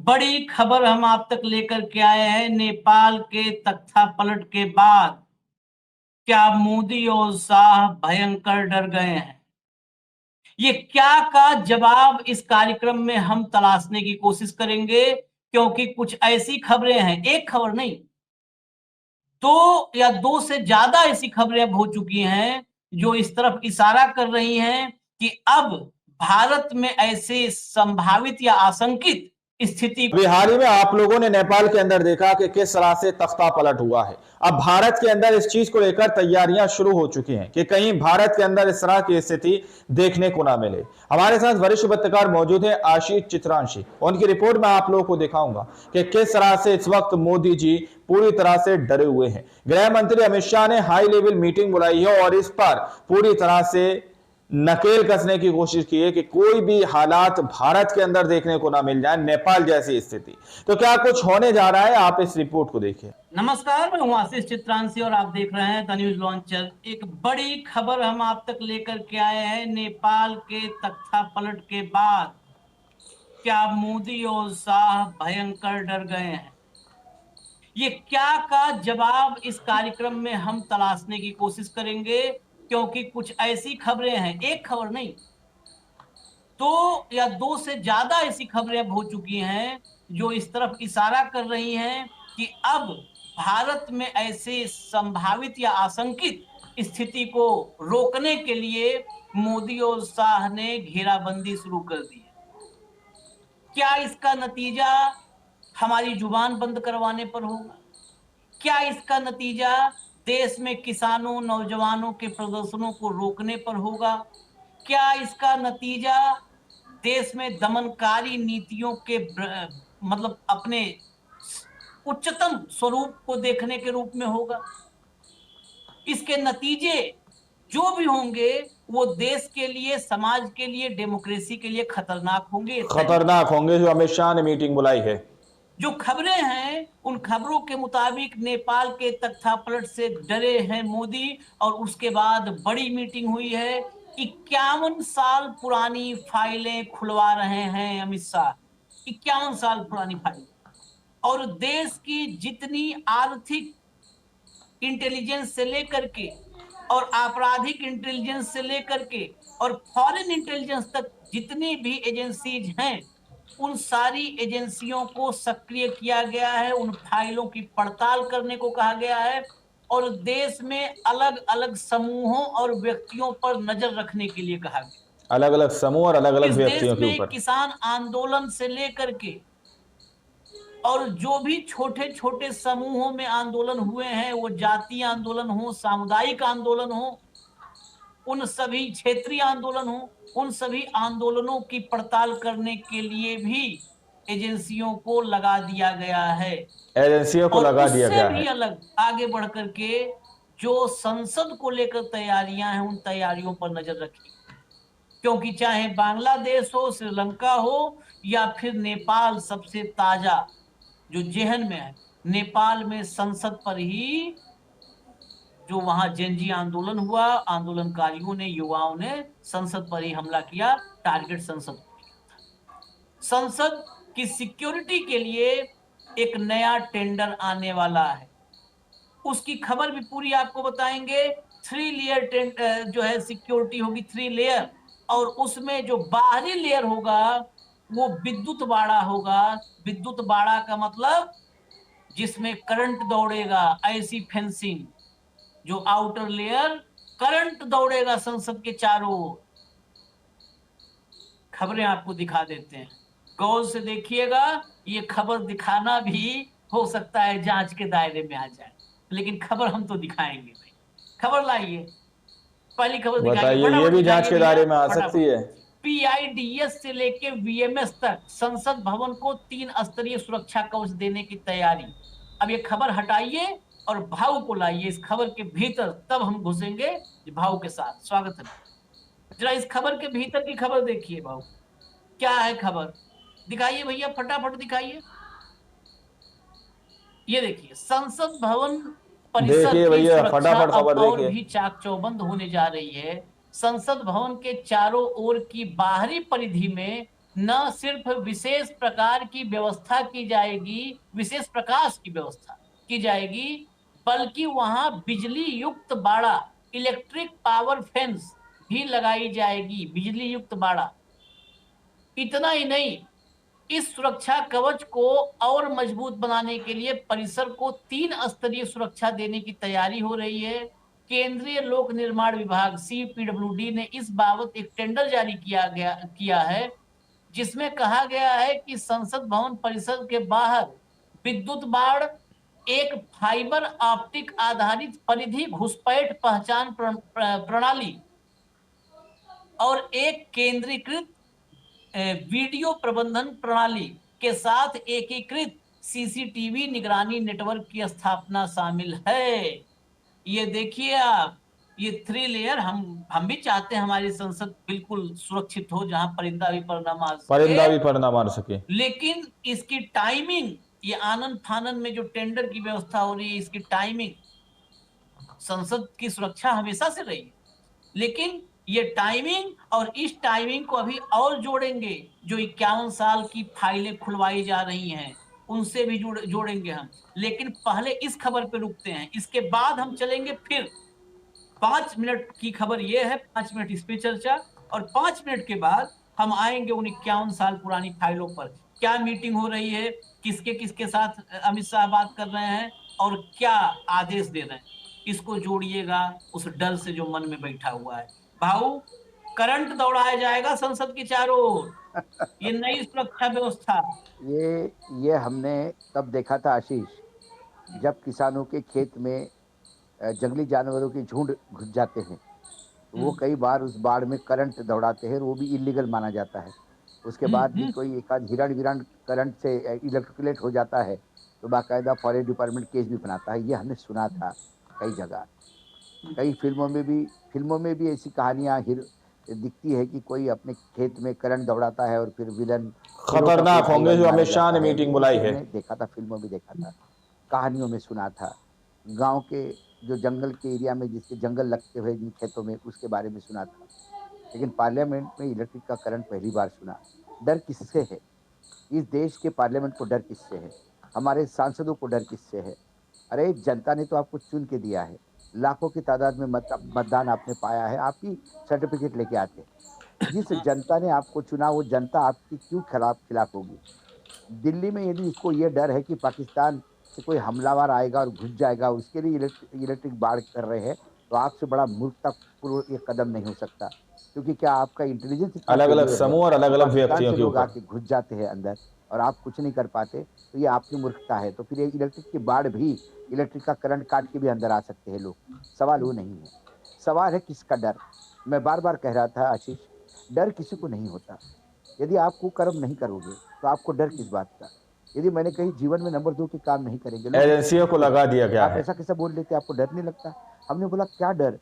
बड़ी खबर हम आप तक लेकर के आए हैं। नेपाल के तख्तापलट के बाद क्या मोदी और शाह भयंकर डर गए हैं? ये क्या का जवाब इस कार्यक्रम में हम तलाशने की कोशिश करेंगे, क्योंकि कुछ ऐसी खबरें हैं, एक खबर नहीं, दो या दो से ज्यादा ऐसी खबरें अब हो चुकी हैं जो इस तरफ इशारा कर रही हैं कि अब भारत में ऐसे संभावित या आशंकित स्थिति। अभी हाल ही में आप लोगों ने नेपाल के अंदर देखा कि किस तरह से तख्ता पलट हुआ है। अब भारत के अंदर इस चीज को लेकर तैयारियां शुरू हो चुकी हैं कि कहीं भारत के अंदर इस तरह की स्थिति देखने को ना मिले। हमारे साथ वरिष्ठ पत्रकार मौजूद है, आशीष चित्रांशी। उनकी रिपोर्ट में आप लोगों को दिखाऊंगा कि किस तरह से इस वक्त मोदी जी पूरी तरह से डरे हुए हैं। गृह मंत्री अमित शाह ने हाई लेवल मीटिंग बुलाई है और इस पर पूरी तरह से नकेल कसने की कोशिश की है कि कोई भी हालात भारत के अंदर देखने को ना मिल जाए, नेपाल जैसी स्थिति। तो क्या कुछ होने जा रहा है, आप इस रिपोर्ट को देखिए। नमस्कार, मैं हूं आशीष चित्रांशी और आप देख रहे हैं द न्यूज लॉन्चर। एक बड़ी खबर हम आप तक लेकर के आए हैं। नेपाल के तख्तापलट के बाद क्या मोदी और शाह भयंकर डर गए हैं? ये क्या का जवाब इस कार्यक्रम में हम तलाशने की कोशिश करेंगे, क्योंकि कुछ ऐसी खबरें हैं, एक खबर नहीं, दो या दो से ज्यादा ऐसी खबरें अब हो चुकी हैं जो इस तरफ इशारा कर रही हैं कि अब भारत में ऐसे संभावित या आशंकित स्थिति को रोकने के लिए मोदी और शाह ने घेराबंदी शुरू कर दी है। क्या इसका नतीजा हमारी जुबान बंद करवाने पर होगा? क्या इसका नतीजा देश में किसानों, नौजवानों के प्रदर्शनों को रोकने पर होगा? क्या इसका नतीजा देश में दमनकारी नीतियों के मतलब अपने उच्चतम स्वरूप को देखने के रूप में होगा? इसके नतीजे जो भी होंगे वो देश के लिए, समाज के लिए, डेमोक्रेसी के लिए खतरनाक होंगे। जो अमित शाह ने मीटिंग बुलाई है। जो खबरें हैं उन खबरों के मुताबिक नेपाल के तख्तापलट से डरे हैं मोदी और उसके बाद बड़ी मीटिंग हुई है। 51 साल पुरानी फाइलें खुलवा रहे हैं अमित शाह। 51 साल पुरानी फाइल और देश की जितनी आर्थिक इंटेलिजेंस से लेकर के और आपराधिक इंटेलिजेंस से लेकर के और फॉरेन इंटेलिजेंस तक जितनी भी एजेंसीज हैं, उन सारी एजेंसियों को सक्रिय किया गया है। उन फाइलों की पड़ताल करने को कहा गया है और देश में अलग अलग समूहों और व्यक्तियों पर नजर रखने के लिए कहा गया। अलग अलग समूह और अलग अलग व्यक्तियों के ऊपर। किसान आंदोलन से लेकर के और जो भी छोटे छोटे समूहों में आंदोलन हुए हैं, वो जातीय आंदोलन हो, सामुदायिक आंदोलन हो, उन सभी क्षेत्रीय आंदोलन हो, उन सभी आंदोलनों की पड़ताल करने के लिए भी एजेंसियों को लगा दिया गया है। भी अलग आगे बढ़ करके जो संसद को लेकर तैयारियां हैं, उन तैयारियों पर नजर रखी, क्योंकि चाहे बांग्लादेश हो, श्रीलंका हो या फिर नेपाल सबसे ताजा जो जेहन में है, नेपाल में संसद पर ही जो वहां जेनजी आंदोलन हुआ, आंदोलनकारियों ने, युवाओं ने संसद पर ही हमला किया, टारगेट संसद को किया था। संसद की सिक्योरिटी के लिए एक नया टेंडर आने वाला है, उसकी खबर भी पूरी आपको बताएंगे। 3 लेयर जो है सिक्योरिटी होगी, 3 लेयर, और उसमें जो बाहरी लेयर होगा वो विद्युत बाड़ा होगा। विद्युत बाड़ा का मतलब जिसमें करंट दौड़ेगा, ऐसी फेंसिंग, जो आउटर लेयर करंट दौड़ेगा संसद के चारों ओर। खबरें आपको दिखा देते हैं, गौर से देखिएगा। ये खबर दिखाना भी हो सकता है जांच के दायरे में आ जाए, लेकिन खबर हम तो दिखाएंगे भाई। खबर लाइए, पहली खबर दिखाइए। ये भी जांच के दायरे में आ सकती है। PIDS से लेके VMS तक संसद भवन को 3 स्तरीय सुरक्षा कवच देने की तैयारी। अब ये खबर हटाइए और भाव को लाइए इस खबर के भीतर, तब हम घुसेंगे भाव के साथ। स्वागत है। जरा इस खबर के भीतर की खबर देखिए भाव, क्या है खबर, दिखाइए भैया, फटाफट दिखाइए। ये देखिए, संसद भवन परिसर की सुरक्षा और भी चाक चौबंद होने जा रही है। संसद भवन के चारों ओर की बाहरी परिधि में न सिर्फ विशेष प्रकार की व्यवस्था की जाएगी, विशेष प्रकाश की व्यवस्था की जाएगी, बल्कि वहां बिजली युक्त बाड़ा, इलेक्ट्रिक पावर फेंस भी लगाई जाएगी, बिजली युक्त बाड़ा। इतना ही नहीं, इस सुरक्षा कवच को और मजबूत बनाने के लिए परिसर को 3 स्तरीय सुरक्षा देने की तैयारी हो रही है। केंद्रीय लोक निर्माण विभाग सीपीडब्ल्यूडी ने इस बाबत एक टेंडर जारी किया है, जिसमें कहा गया है कि संसद भवन परिसर के बाहर विद्युत बाड़, एक फाइबर ऑप्टिक आधारित परिधि घुसपैठ पहचान प्रणाली और एक केंद्रीकृत वीडियो प्रबंधन प्रणाली के साथ एकीकृत सीसीटीवी निगरानी नेटवर्क की स्थापना शामिल है। ये देखिए आप, ये 3 लेयर हम भी चाहते हैं हमारी संसद बिल्कुल सुरक्षित हो, जहां परिंदा भी पर ना मार परिंदा सके। भी पर ना मार सके। लेकिन इसकी टाइमिंग, ये आनन फानन में जो टेंडर की व्यवस्था हो रही है, इसकी टाइमिंग, संसद की सुरक्षा हमेशा से रही है, लेकिन ये टाइमिंग और इस टाइमिंग को अभी और जोड़ेंगे। जो 51 साल की फाइलें खुलवाई जा रही हैं, उनसे भी जोड़ेंगे हम। लेकिन पहले इस खबर पे रुकते हैं, इसके बाद हम चलेंगे फिर 5 मिनट की खबर ये है, 5 मिनट इस पे चर्चा, और 5 मिनट के बाद हम आएंगे उन 51 साल पुरानी फाइलों पर। क्या मीटिंग हो रही है, किसके किसके साथ अमित शाह बात कर रहे हैं और क्या आदेश दे रहे हैं, इसको जोड़िएगा उस डर से जो मन में बैठा हुआ है। भाऊ, करंट दौड़ाया जाएगा संसद के चारों ओर, ये नई सुरक्षा व्यवस्था। ये हमने तब देखा था आशीष, जब किसानों के खेत में जंगली जानवरों के झुंड घुस जाते हैं, वो कई बार उस बाढ़ में करंट दौड़ाते हैं, वो भी इलीगल माना जाता है। उसके बाद भी कोई एक आध हिरण विरण करंट से इलेक्ट्रिकुलेट हो जाता है तो बाकायदा फॉरेस्ट डिपार्टमेंट केस भी बनाता है। ये हमने सुना था कई जगह, कई फिल्मों में भी ऐसी कहानियाँ दिखती है कि कोई अपने खेत में करंट दौड़ाता है और फिर विलन खतरनाक होंगे जो अमित शाह ने मीटिंग बुलाई है। देखा था, फिल्मों में देखा था, कहानियों में सुना था, गांव के जो जंगल के एरिया में जिसके जंगल लगते हुए जिन खेतों में, उसके बारे में सुना था। लेकिन पार्लियामेंट में इलेक्ट्रिक का करंट पहली बार सुना। डर किससे है? इस देश के पार्लियामेंट को डर किससे है? हमारे सांसदों को डर किससे है? अरे जनता ने तो आपको चुन के दिया है, लाखों की तादाद में मतदान आपने पाया है, आपकी सर्टिफिकेट लेके आते। जिस जनता ने आपको चुना वो जनता आपकी क्यों खिलाफ होगी? दिल्ली में यदि इसको ये डर है कि पाकिस्तान से कोई हमलावर आएगा और घुस जाएगा, उसके लिए इलेक्ट्रिक बाढ़ कर रहे हैं, तो आपसे बड़ा मूर्खतापूर्ण एक कदम नहीं हो सकता। क्योंकि क्या आपका इंटेलिजेंस अलग अलग समूह और अलग अलग व्यक्तियों के लोग ऊपर आके घुस जाते हैं अंदर और आप कुछ नहीं कर पाते, तो ये आपकी मूर्खता है। तो फिर ये इलेक्ट्रिक की बाढ़ भी, इलेक्ट्रिक का करंट काट के भी अंदर आ सकते हैं लोग। सवाल वो नहीं है, सवाल है किसका डर। मैं बार बार कह रहा था आशीष, डर किसी को नहीं होता। यदि आप कुकर्म नहीं करोगे तो आपको डर किस बात का? यदि मैंने कहीं जीवन में नंबर 2 के काम नहीं करेंगे, एजेंसियों को लगा दिया गया आप है। ऐसा कैसा बोल लेते, आपको डर नहीं लगता? हमने बोला क्या डर,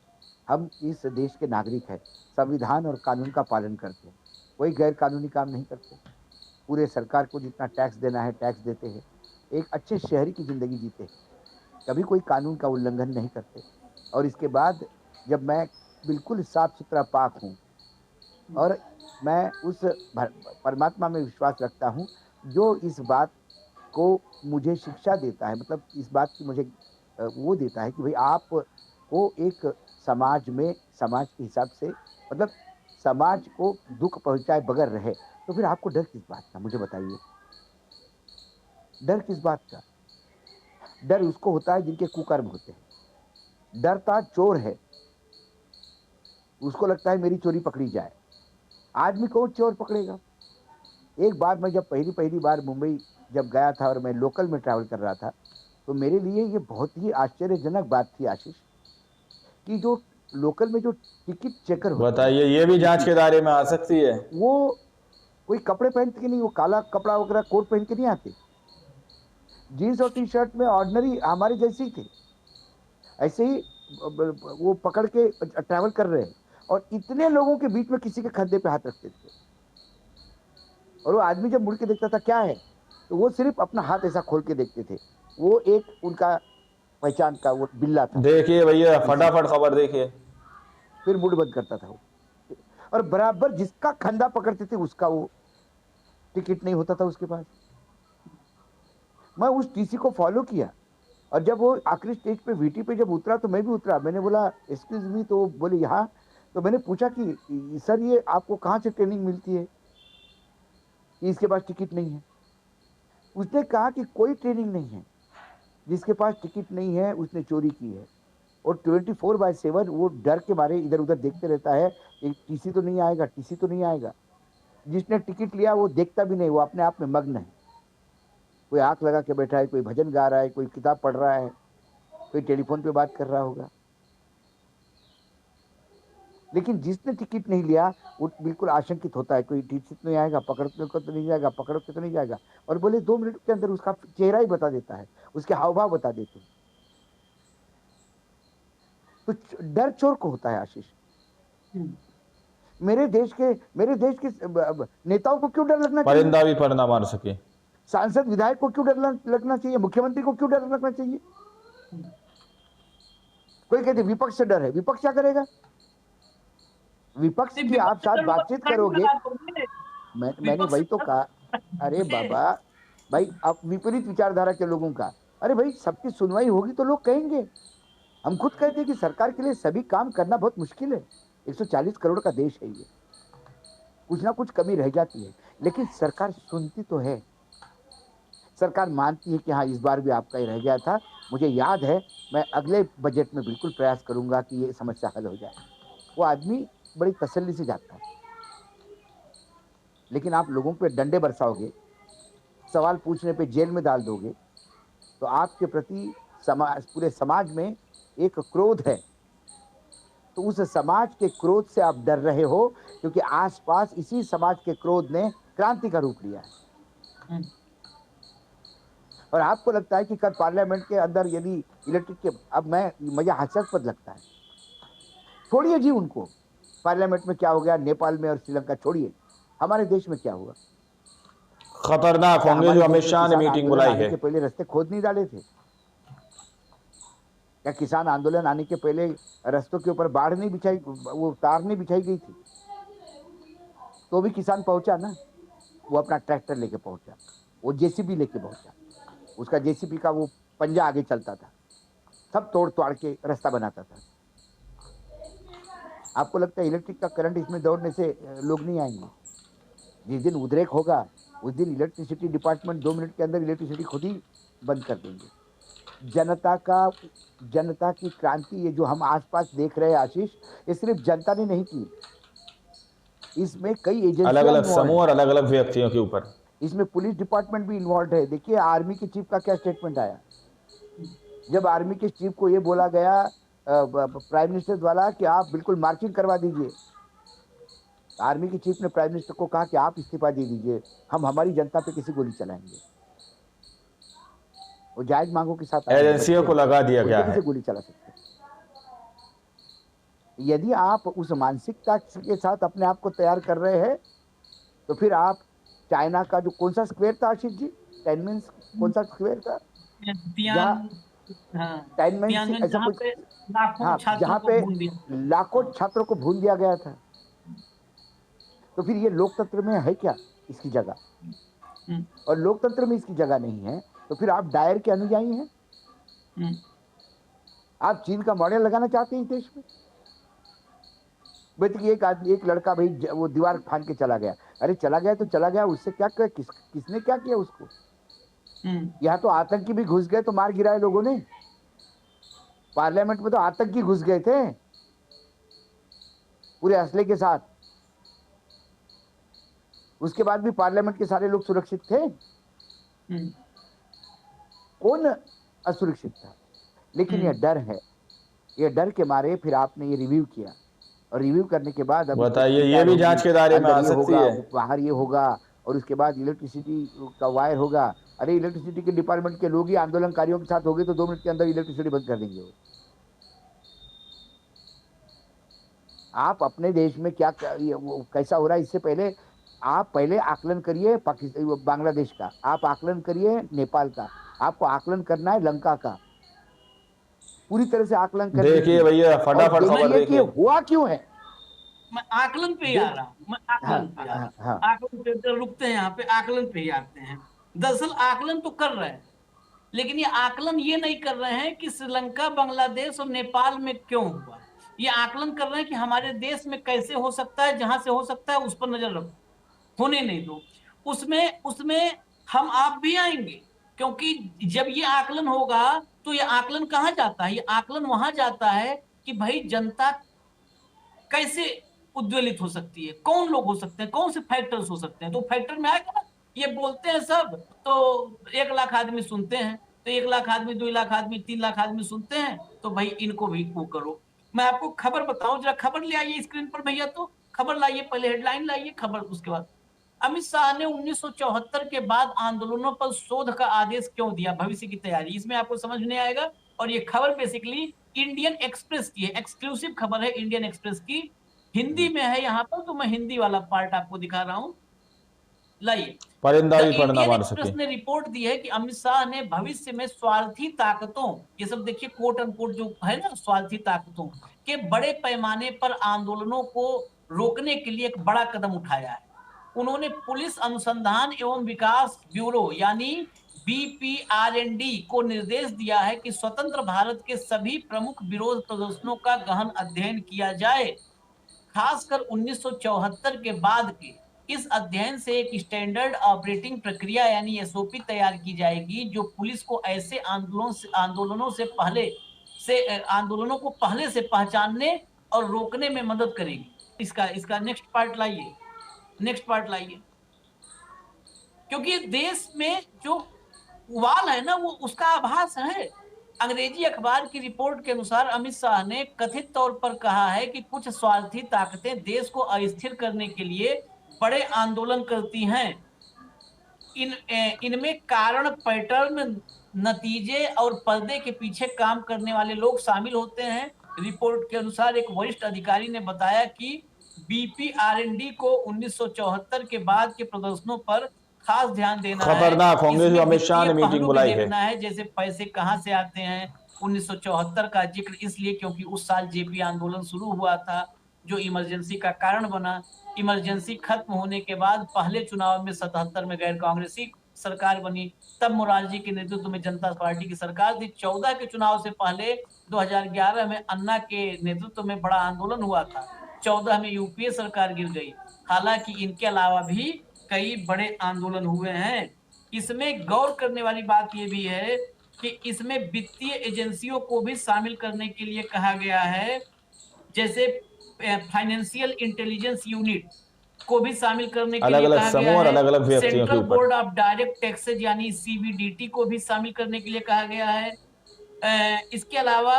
हम इस देश के नागरिक हैं, संविधान और कानून का पालन करते हैं, कोई गैर कानूनी काम नहीं करते। पूरे सरकार को जितना टैक्स देना है टैक्स देते हैं, एक अच्छे शहरी की ज़िंदगी जीते हैं, कभी कोई कानून का उल्लंघन नहीं करते। और इसके बाद जब मैं बिल्कुल साफ सुथरा पाक हूँ और मैं उस परमात्मा में विश्वास रखता हूँ जो इस बात को मुझे शिक्षा देता है, मतलब इस बात की मुझे वो देता है कि भाई आप को एक समाज में, समाज के हिसाब से, मतलब समाज को दुख पहुंचाए बगैर रहे, तो फिर आपको डर किस बात का? मुझे बताइए, डर किस बात का? डर उसको होता है जिनके कुकर्म होते हैं। डरता चोर है, उसको लगता है मेरी चोरी पकड़ी जाए। आदमी को चोर पकड़ेगा। एक बार मैं जब पहली बार मुंबई जब गया था और मैं लोकल में ट्रैवल कर रहा था, तो मेरे लिए ये बहुत ही आश्चर्यजनक बात थी आशीष, कि जो लोकल में जो टिकट चेकर होते हैं, बताइए, ये भी जांच के दायरे में आ सकती है। वो कोई कपड़े पहन के नहीं, वो काला कपड़ा वगैरह कोट पहन के नहीं आते, जीन्स और टी शर्ट में ऑर्डिनरी हमारे जैसे ही थे, ऐसे ही वो पकड़ के ट्रैवल कर रहे हैं। और इतने लोगों के बीच में किसी के कंधे पे हाथ रखते थे, और वो आदमी जब मुड़ के देखता था क्या है, तो वो सिर्फ अपना हाथ ऐसा खोल के देखते थे। वो एक उनका पहचान का वो बिल्ला था। देखिए भैया, फटाफट खबर देखिए। फिर मुड़ बंद करता था वो, और बराबर जिसका कंधा पकड़ते थे उसका वो टिकट नहीं होता था उसके पास। मैं उस टीसी को फॉलो किया, और जब वो आखिरी स्टेज पे वीटी पे जब उतरा तो मैं भी उतरा। मैंने बोला एक्सक्यूज मी, तो बोले यहाँ। तो मैंने पूछा कि सर ये आपको कहाँ से ट्रेनिंग मिलती है कि इसके पास टिकट नहीं है? उसने कहा कि कोई ट्रेनिंग नहीं है, जिसके पास टिकट नहीं है उसने चोरी की है। और 24/7 वो डर के मारे इधर उधर देखते रहता है कि टीसी तो नहीं आएगा, टीसी तो नहीं आएगा। जिसने टिकट लिया वो देखता भी नहीं, वो अपने आप में मग्न है। कोई आंख लगा के बैठा है, कोई भजन गा रहा है, कोई किताब पढ़ रहा है, कोई टेलीफोन पे बात कर रहा होगा। लेकिन जिसने टिकट नहीं लिया वो बिल्कुल आशंकित होता है, कोई टिकट तो नहीं आएगा, पकड़ के तो नहीं जाएगा, पकड़ के तो नहीं जाएगा। और बोले 2 मिनट के अंदर उसका चेहरा ही बता देता है, उसके हाव भाव बता देते हैं। तो डर चोर को होता है आशीष। मेरे देश के नेताओं को क्यों डर लगना चाहिए? परिंदा भी पर ना मार सके। सांसद विधायक को क्यों डर लगना चाहिए? मुख्यमंत्री को क्यों डर लगना चाहिए? कोई कहते विपक्ष से डर है, विपक्ष क्या करेगा? विपक्ष की आप साथ बातचीत करोगे। मैंने वही तो कहा, अरे बाबा भाई, आप विपरीत विचारधारा के लोगों का, अरे भाई सबकी सुनवाई होगी तो लोग कहेंगे। हम खुद कहते हैं कि सरकार के लिए सभी काम करना बहुत मुश्किल है। 140 करोड़ का देश है ये, कुछ ना कुछ कमी रह जाती है, लेकिन सरकार सुनती तो है। सरकार मानती है कि हाँ इस बार भी आपका ही रह गया था, मुझे याद है, मैं अगले बजट में बिल्कुल प्रयास करूंगा कि ये समस्या हल हो जाए। वो आदमी बड़ी तसल्ली से जाता है। लेकिन आप लोगों पे डंडे बरसाओगे, सवाल पूछने पे जेल में डाल दोगे, तो आपके प्रति पूरे समाज में एक क्रोध है। तो उस समाज के क्रोध से आप डर रहे हो, क्योंकि आसपास इसी समाज के क्रोध ने क्रांति का रूप लिया है। और आपको लगता है कि कल पार्लियामेंट के अंदर यदि इलेक्ट्रिक के, अब मुझे हास्यास्पद लगता है, छोड़िए जी उनको, पार्लियामेंट में क्या हो गया नेपाल में और श्रीलंका छोड़िए, हमारे देश में क्या हुआ? खतरनाक होंगे जो अमित शाह ने मीटिंग बुलाई है। के पहले रास्ते खोद नहीं डाले थे क्या? किसान आंदोलन आने के पहले रास्तों के ऊपर बाढ़ नहीं बिछाई, वो तार नहीं बिछाई गई थी? तो भी किसान पहुंचा ना, वो अपना ट्रैक्टर लेके पहुंचा, वो जेसीबी लेके पहुंचा, उसका जेसीबी का वो पंजा आगे चलता था, सब तोड़ तोड़ के रास्ता बनाता था। आपको लगता है इलेक्ट्रिक का करंट इसमें दौड़ने से लोग नहीं आएंगे? जिस दिन उद्रेक होगा उस दिन इलेक्ट्रिसिटी डिपार्टमेंट 2 मिनट के अंदर इलेक्ट्रिसिटी खुद ही बंद कर देंगे। जनता की क्रांति, ये जो हम आसपास देख रहे हैं आशीष, ये सिर्फ जनता ने नहीं की, इसमें कई एजेंसियां, अलग अलग समूह और अलग अलग व्यक्तियों के ऊपर, इसमें पुलिस डिपार्टमेंट भी इन्वॉल्व है। देखिए आर्मी के चीफ का क्या स्टेटमेंट आया, जब आर्मी के चीफ को ये बोला गया प्राइम मिनिस्टर द्वारा कि आप बिल्कुल मार्चिंग करवा दीजिए, आर्मी के चीफ ने प्राइम मिनिस्टर को कहा कि आप इस्तीफा दे दीजिए, हम हमारी जनता पे किसी गोली चलाएंगे। वो जायज मांगों के साथ एजेंसियों को लगा दिया गया है, गोली चला सकते। यदि आप उस मानसिकता के साथ अपने आप को तैयार कर रहे हैं, तो फिर आप चाइना का जो कौन सा स्क्वायर था आशीष जी, टाइनमेन कौन सा स्क्वायर था, जहाँ पे लाखों छात्रों को भून दिया गया था? तो फिर ये लोकतंत्र में है क्या इसकी जगह? और लोकतंत्र में इसकी जगह नहीं है, तो फिर आप डायर के अनुयायी हैं? आप चीन का मॉडल लगाना चाहते हैं इस देश में? एक लड़का भाई वो दीवार फांद के चला गया, अरे चला गया तो चला गया, उससे क्या किया? किसने क्या किया उसको? यहाँ तो आतंकी भी घुस गए तो मार गिराए लोगों ने। पार्लियामेंट में तो आतंकी घुस गए थे पूरे असले के साथ, उसके बाद भी पार्लियामेंट के सारे लोग सुरक्षित थे? कौन असुरक्षित था? लेकिन यह डर है, ये डर के मारे फिर आपने ये रिव्यू किया, और रिव्यू करने के बाद अब बताइए ये भी जांच के दायरे में आ सकती है, बाहर ये होगा, और उसके बाद इलेक्ट्रिसिटी का वायर होगा। अरे इलेक्ट्रिसिटी के डिपार्टमेंट के लोग ही आंदोलनकारियों के साथ हो गए तो 2 मिनट के अंदर इलेक्ट्रिसिटी बंद कर देंगे। आप अपने देश में क्या कैसा हो रहा है, इससे पहले आप पहले आकलन करिए बांग्लादेश का, आप आकलन करिए नेपाल का, आपको आकलन करना है लंका का, पूरी तरह से आकलन करिए। देखिए भैया फटाफट खबर देखिए हुआ क्यों है, मैं आकलन पे ही आ रहा हूं, मैं आकलन पे आ रहा हूं, हाँ आकलन पे तो रुकते हैं, यहाँ पे आकलन पे ही आते हैं। दरअसल आकलन तो कर रहे हैं, लेकिन ये आकलन ये नहीं कर रहे हैं कि श्रीलंका, बांग्लादेश और नेपाल में क्यों हुआ। ये आकलन कर रहे हैं कि हमारे देश में कैसे हो सकता है, जहां से हो सकता है उस पर नजर रखो, होने नहीं दो। उसमें उसमें हम आप भी आएंगे, क्योंकि जब ये आकलन होगा तो ये आकलन कहाँ जाता है, ये आकलन वहां जाता है कि भाई जनता कैसे उद्वेलित हो सकती है, कौन लोग हो सकते हैं, कौन से फैक्टर्स हो सकते हैं, तो फैक्टर में आएगा ना। ये बोलते हैं सब तो 1 लाख आदमी सुनते हैं, तो 1 लाख आदमी, 2 लाख आदमी, 3 लाख आदमी सुनते हैं, तो भाई इनको भी वो करो। मैं आपको खबर बताऊं, जरा खबर ले आइए स्क्रीन पर भैया, तो खबर लाइए, पहले हेडलाइन लाइए खबर, उसके बाद। अमित शाह ने 1974 के बाद आंदोलनों पर शोध का आदेश क्यों दिया, भविष्य की तैयारी, इसमें आपको समझ नहीं आएगा। और ये खबर बेसिकली इंडियन एक्सप्रेस की है, एक्सक्लूसिव खबर है इंडियन एक्सप्रेस की, हिंदी में है यहाँ पर, तो मैं हिंदी वाला पार्ट आपको दिखा रहा हूं, लाइए। परिंदा द भी पढ़ना इंडियन मार एक्सप्रेस सके। ने रिपोर्ट दी है कि अमित शाह ने भविष्य में स्वार्थी ताकतों, ये सब देखिए कोट अनकोट जो है ना, स्वार्थी ताकतों के बड़े पैमाने पर आंदोलनों को रोकने के लिए एक बड़ा कदम उठाया है। उन्होंने पुलिस अनुसंधान एवं विकास ब्यूरो यानी BPRND को निर्देश दिया है कि स्वतंत्र भारत के सभी प्रमुख विरोध प्रदर्शनों का गहन अध्ययन किया जाए। खासकर 1974 के बाद के इस अध्ययन से एक स्टैंडर्ड ऑपरेटिंग प्रक्रिया यानी SOP तैयार की जाएगी, जो पुलिस को ऐसे आंदोलनों को पहले से पहचानने और रोकने में मदद करेगी। इसका नेक्स्ट पार्ट लाइए, नेक्स्ट पार्ट लाइए, क्योंकि देश में जो उबाल है ना, वो उसका आभास है। अंग्रेजी अखबार की रिपोर्ट के अनुसार अमित शाह ने कथित तौर पर कहा है कि कुछ स्वार्थी ताकतें देश को अस्थिर करने के लिए बड़े आंदोलन करती हैं। इनमें कारण, पैटर्न, नतीजे और पर्दे के पीछे काम करने वाले लोग शामिल होते हैं। रिपोर्ट के अनुसार एक वरिष्ठ अधिकारी ने बताया कि BPRND को 1974 के बाद के प्रदर्शनों पर खास ध्यान देना है। खतरनाक होंगे जो अमित शाह ने इसमें मीटिंग पहलू भी बुलाई है। देखना है, जैसे पैसे कहां से आते हैं। 1974 का जिक्र इसलिए क्योंकि उस साल JP आंदोलन शुरू हुआ था, जो इमरजेंसी का कारण बना। इमरजेंसी खत्म होने के बाद पहले चुनाव में 77 में गैर कांग्रेसी सरकार बनी, तब मोरारजी के नेतृत्व में जनता पार्टी की सरकार थी। 14 के चुनाव से पहले 2011 में अन्ना के नेतृत्व में बड़ा आंदोलन हुआ था। 14 में UPA सरकार गिर गई। हालांकि इनके अलावा भी कई बड़े आंदोलन हुए हैं। इसमें गौर करने वाली बात यह भी है कि इसमें वित्तीय एजेंसियों को भी शामिल करने के लिए कहा गया है, जैसे फाइनेंशियल इंटेलिजेंस यूनिट को भी शामिल करने के लिए कहा गया है। अलग अलग व्यक्तियों के सेंट्रल ऊपर बोर्ड ऑफ डायरेक्ट टैक्सेज यानी CBDT को भी शामिल करने के लिए कहा गया है। इसके अलावा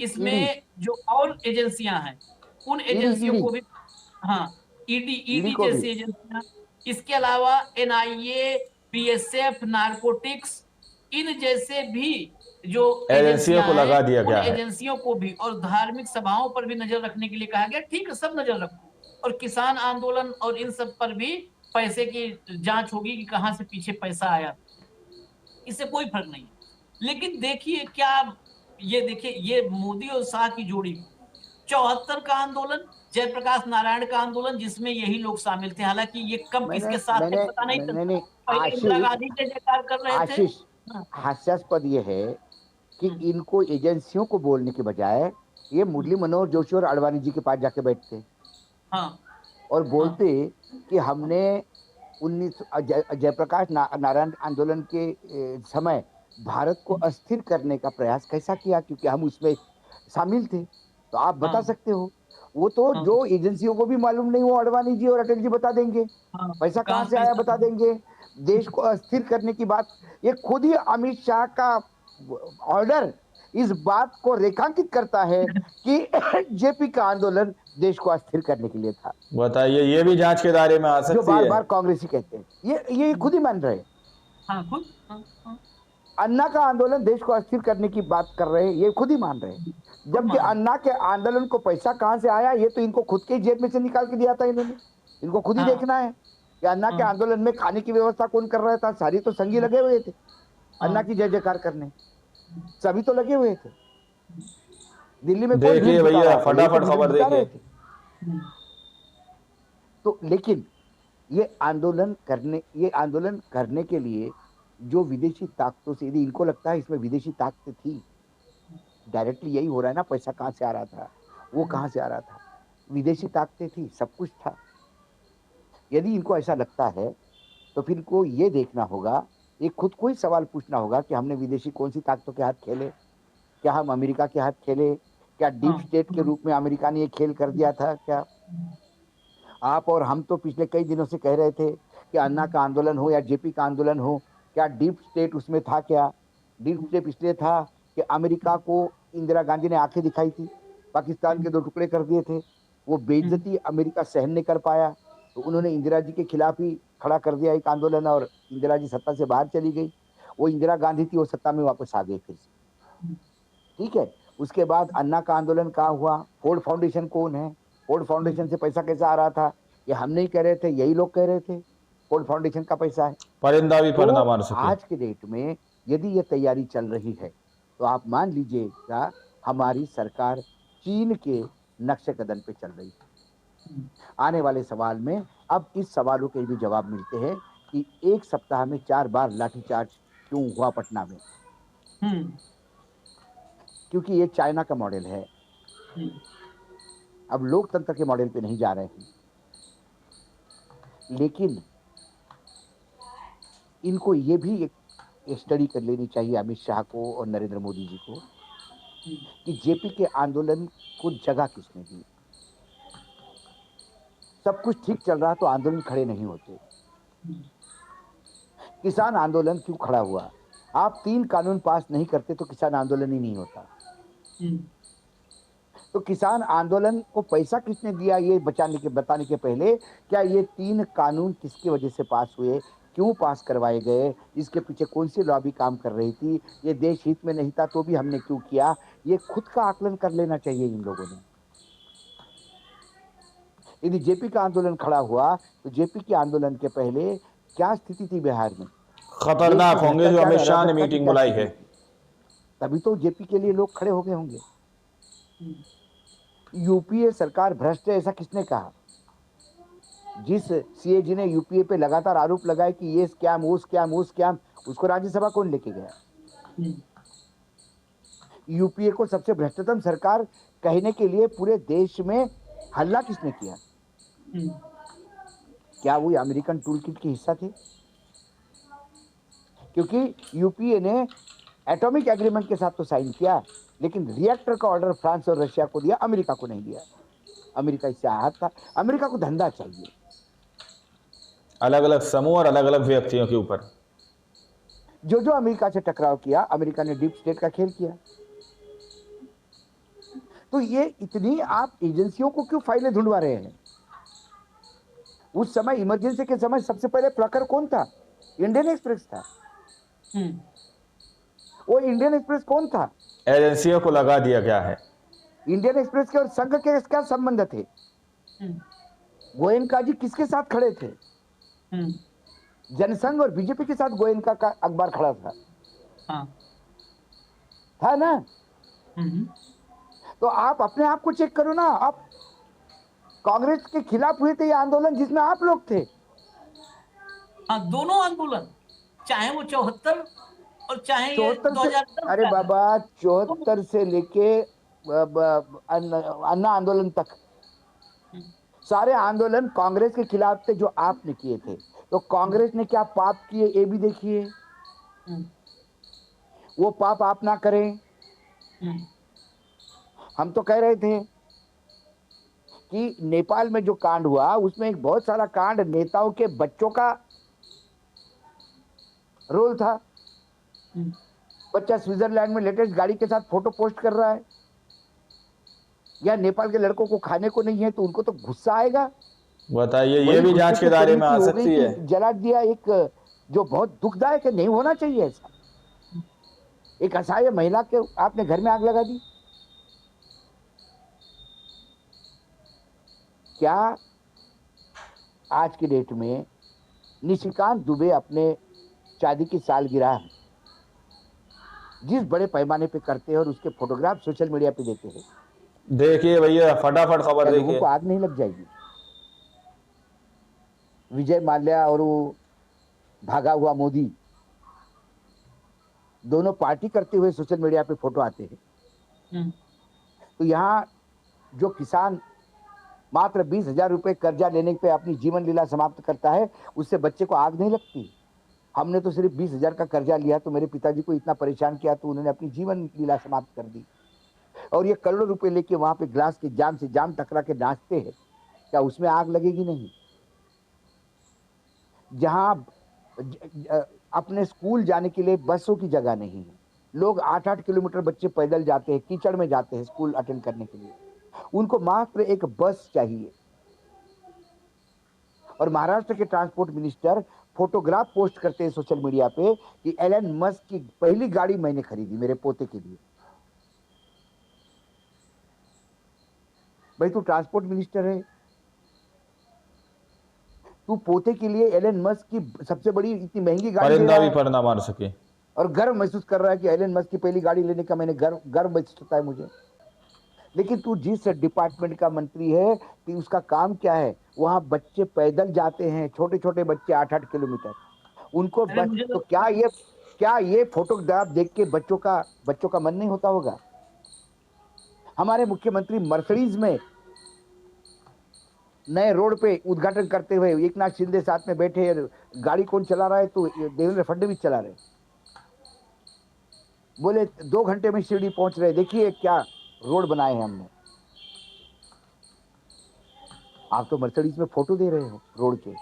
इसमें जो और एजेंसियां हैं उन एजेंसियों को भी, हाँ, ईडी को जैसी एजेंसियां, इसके अलावा NIA, BSF, नारकोटिक्स, इन जैसे भी जो एजेंसियों को लगा दिया गया है। एजेंसियों को भी, और धार्मिक सभाओं पर भी नजर रखने के लिए कहा गया। ठीक है, सब नजर रखो, और किसान आंदोलन और इन सब पर भी पैसे की जांच होगी कि कहां से पीछे पैसा आया, इससे कोई फर्क नहीं। लेकिन देखिए क्या, ये देखिए, ये मोदी और शाह की जोड़ी, 74 का आंदोलन, जयप्रकाश नारायण का आंदोलन, जिसमें यही लोग शामिल थे। हालांकि ये कब किसके साथ थे पता नहीं चलता। पहले इंदिरा गांधी जय जयकार कर रहे थे। आशीष, हास्यास्पद ये है कि इनको एजेंसियों को बोलने के बजाय ये मुरली मनोहर जोशी और आडवाणी जी के पास जाके बैठते, हाँ, और बोलते कि हमने 19 जयप्रकाश नारायण आंदोलन के समय भारत को अस्थिर करने का प्रयास कैसा किया, क्योंकि हम उसमें शामिल थे। तो आप बता सकते हो। वो तो जो एजेंसियों को भी मालूम नहीं, वो आडवाणी जी और अटल जी बता देंगे। पैसा कहां से आया बता देंगे। देश को अस्थिर करने की बात, ये खुद ही अमित शाह का ऑर्डर इस बात को रेखांकित करता है कि JP का आंदोलन देश को अस्थिर करने के लिए था। बताइए, ये भी जांच के दायरे में आ सकती है। जो बार बार कांग्रेसी कहते हैं, ये खुद ही मान रहे हैं। अन्ना का आंदोलन देश को अस्थिर करने की बात कर रहे हैं, ये खुद ही मान रहे हैं। जबकि अन्ना के आंदोलन को पैसा कहां से आया, ये तो इनको खुद के जेब में से निकाल के दिया था इन्होंने। इनको खुद ही देखना है कि अन्ना के आंदोलन में खाने की व्यवस्था कौन कर रहा था। सारी तो संगी लगे हुए थे अन्ना की जय जयकार करने, सभी तो लगे हुए थे। दिल्ली में देखिए भैया, फटाफट खबर देखिए। तो लेकिन ये आंदोलन करने के लिए जो विदेशी ताकतों से, यदि इनको लगता है इसमें विदेशी ताकतें थी, डायरेक्टली यही हो रहा है ना, पैसा कहाँ से आ रहा था, वो कहाँ से आ रहा था, विदेशी ताकतें थी, सब कुछ था। यदि इनको ऐसा लगता है तो फिर इनको ये देखना होगा, ये खुद को ही सवाल पूछना होगा कि हमने विदेशी कौन सी ताकतों के हाथ खेले? क्या हम अमेरिका के हाथ खेले? क्या डीप हाँ। स्टेट के रूप में अमेरिका ने ये खेल कर दिया था क्या? आप और हम तो पिछले कई दिनों से कह रहे थे कि अन्ना का आंदोलन हो या जेपी का आंदोलन हो, क्या डीप स्टेट उसमें था क्या? डीप स्टेट इसलिए था कि अमेरिका को इंदिरा गांधी ने आंखें दिखाई थी, पाकिस्तान के 2 टुकड़े कर दिए थे। वो बेइज्जती अमेरिका सहन नहीं कर पाया, तो उन्होंने इंदिरा जी के खिलाफ ही खड़ा कर दिया एक आंदोलन, और इंदिरा जी सत्ता से बाहर चली गई। वो इंदिरा गांधी थी, वो सत्ता में वापस आ गई फिर से। ठीक है। उसके बाद अन्ना का आंदोलन कहाँ हुआ? फोर्ड फाउंडेशन कौन है? फोर्ड फाउंडेशन से पैसा कैसा आ रहा था? ये हम नहीं कह रहे थे, यही लोग कह रहे थे, फोर्ड फाउंडेशन का पैसा है। परिंदा भी पर तो ना मार सके। आज के डेट में यदि ये तैयारी चल रही है, तो आप मान लीजिएगा हमारी सरकार चीन के नक्शे कदम पे चल रही है। आने वाले सवाल में अब इस सवालों के भी जवाब मिलते हैं कि एक सप्ताह में 4 बार लाठीचार्ज क्यों हुआ पटना में? हम्म। क्योंकि ये चाइना का मॉडल है। अब लोकतंत्र के मॉडल पे नहीं जा रहे हैं, लेकिन इनको ये भी एक स्टडी कर लेनी चाहिए, अमित शाह को और नरेंद्र मोदी जी को, कि जेपी के आंदोलन को जगह किसने दी? सब कुछ ठीक चल रहा तो आंदोलन खड़े नहीं होते। किसान आंदोलन क्यों खड़ा हुआ? आप 3 कानून पास नहीं करते तो किसान आंदोलन ही नहीं होता। तो किसान आंदोलन को पैसा किसने दिया, ये बताने के पहले क्या ये 3 कानून किसकी वजह से पास हुए, क्यों पास करवाए गए, इसके पीछे कौन सी लॉबी काम कर रही थी, ये देश हित में नहीं था तो भी हमने क्यों किया, ये खुद का आकलन कर लेना चाहिए इन लोगों ने। यदि जेपी का आंदोलन खड़ा हुआ तो जेपी के आंदोलन के पहले क्या स्थिति थी बिहार में? खतरनाक होंगे जो अमित शाह ने मीटिंग बुलाई है। तभी तो जेपी के लिए लोग खड़े हो गए होंगे। यूपीए सरकार भ्रष्ट है, ऐसा किसने कहा? जिस सीएजी ने यूपीए पे लगातार आरोप लगाए कि ये स्कैम, वो स्कैम, वो स्कैम, उसको राज्यसभा कौन लेके गया? यूपीए को सबसे भ्रष्टतम सरकार कहने के लिए पूरे देश में हल्ला किसने किया? क्या वो अमेरिकन टूल किट के हिस्सा थे? क्योंकि यूपीए ने एटॉमिक एग्रीमेंट के साथ तो साइन किया, लेकिन रिएक्टर का ऑर्डर फ्रांस और रशिया को दिया, अमेरिका को नहीं दिया। अमेरिका इससे आहत था। अमेरिका को धंधा चाहिए, अलग अलग समूह और अलग अलग व्यक्तियों के ऊपर। जो अमेरिका से टकराव किया, अमेरिका ने डीप स्टेट का खेल किया। तो ये इतनी आप एजेंसियों को क्यों फाइलें ढूंढवा रहे हैं? उस समय इमरजेंसी के समय सबसे पहले प्रखर कौन था? इंडियन एक्सप्रेस था। वो इंडियन एक्सप्रेस कौन था? एजेंसियों को लगा दिया गया है। इंडियन एक्सप्रेस के और संघ के क्या संबंध थे? गोयनका जी किसके साथ खड़े थे? जनसंघ और बीजेपी के साथ गोयनका का अखबार खड़ा था। था ना? तो आप अपने आप को चेक करो ना। आप कांग्रेस के खिलाफ हुए थे ये आंदोलन जिसमें आप लोग थे। हाँ, दोनों आंदोलन, चाहे वो 74 और चाहे 74 अरे बाबा 74 से लेके अन्ना आंदोलन तक सारे आंदोलन कांग्रेस के खिलाफ थे जो आपने किए थे। तो कांग्रेस ने क्या पाप किए ये भी देखिए, वो पाप आप ना करें। हम तो कह रहे थे कि नेपाल में जो कांड हुआ उसमें एक बहुत सारा कांड नेताओं के बच्चों का रोल था। बच्चा स्विट्जरलैंड में लेटेस्ट गाड़ी के साथ फोटो पोस्ट कर रहा है, या नेपाल के लड़कों को खाने को नहीं है तो उनको तो गुस्सा आएगा। बताइए, ये भी जांच के दायरे में आ सकती है। जला दिया, एक जो बहुत दुखदायक है, नहीं होना चाहिए ऐसा। एक असहाय महिला के आपने घर में आग लगा दी। क्या आज की डेट में निशिकांत दुबे अपने शादी की सालगिरह जिस बड़े पैमाने पे करते हैं और उसके फोटोग्राफ सोशल मीडिया पे देते हैं, देखिए भैया फटाफट खबर देखिए। लोगों को आग नहीं लग जाएगी? विजय माल्या और वो भागा हुआ मोदी, दोनों पार्टी करते हुए सोशल मीडिया पे फोटो आते हैं। तो यहाँ जो किसान मात्र 20,000 रुपए कर्जा लेने पे अपनी जीवन लीला समाप्त करता है, उससे बच्चे को आग नहीं लगती। हमने तो सिर्फ 20,000 का कर्जा लिया, तो मेरे पिताजी को इतना परेशान किया, तो उन्होंने अपनी जीवन लीला समाप्त कर दी। और ये करोड़ों रुपए लेके वहां पे ग्लास के जाम से जाम टकरा के नाचते हैं, क्या उसमें आग लगेगी? नहीं। जहां अपने स्कूल जाने के लिए बसों की जगह नहीं है, लोग 8-8 किलोमीटर बच्चे पैदल जाते हैं, कीचड़ में जाते हैं स्कूल अटेंड करने के लिए, उनको मात्र एक बस चाहिए। और महाराष्ट्र के ट्रांसपोर्ट मिनिस्टर फोटोग्राफ पोस्ट करते हैं सोशल मीडिया पे कि एलन मस्क की पहली गाड़ी मैंने खरीदी मेरे पोते के लिए। भाई तू ट्रांसपोर्ट मिनिस्टर है, तू पोते के लिए एलन मस्क की सबसे बड़ी इतनी महंगी गाड़ी ले परिंदा रहा भी है पर ना मार सके और गर्व महसूस कर रहा है कि एलन मस्क की पहली गाड़ी लेने का मैंने गर्व महसूस होता है मुझे। लेकिन तू जिस डिपार्टमेंट का मंत्री है कि उसका काम क्या है, वहां बच्चे पैदल जाते हैं, छोटे छोटे बच्चे 8-8 किलोमीटर, उनको अरे मुझे तो क्या ये फोटोग्राफ देख के बच्चों का मन नहीं होता होगा? हमारे मुख्यमंत्री मर्सिडीज में नए रोड पे उद्घाटन करते हुए एकनाथ शिंदे साथ में बैठे, गाड़ी कौन चला रहा है? तो देवेंद्र फडणवीस चला रहे। बोले 2 घंटे में शिरडी पहुंच रहे, देखिए क्या रोड बनाए हैं हमने। आप तो मर्सिडीज में फोटो दे रहे हो रोड के,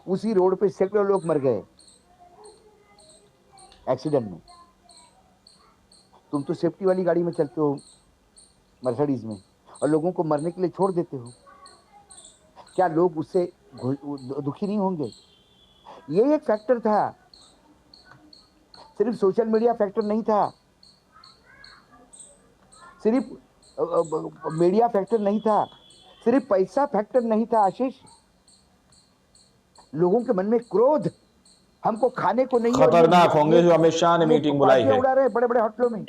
उसी रोड पे सैकड़ों लोग मर गए एक्सीडेंट में। तुम तो सेफ्टी वाली गाड़ी में चलते हो मर्सिडीज में और लोगों को मरने के लिए छोड़ देते हो। क्या लोग उससे दुखी नहीं होंगे? ये एक फैक्टर था, सिर्फ सोशल मीडिया फैक्टर नहीं था, सिर्फ मीडिया फैक्टर नहीं था, सिर्फ पैसा फैक्टर नहीं था आशीष। लोगों के मन में क्रोध, हमको खाने को नहीं है। खतरनाक होंगे जो अमित शाह ने मीटिंग बुलाई है। उड़ा रहे बड़े बड़े होटलों में।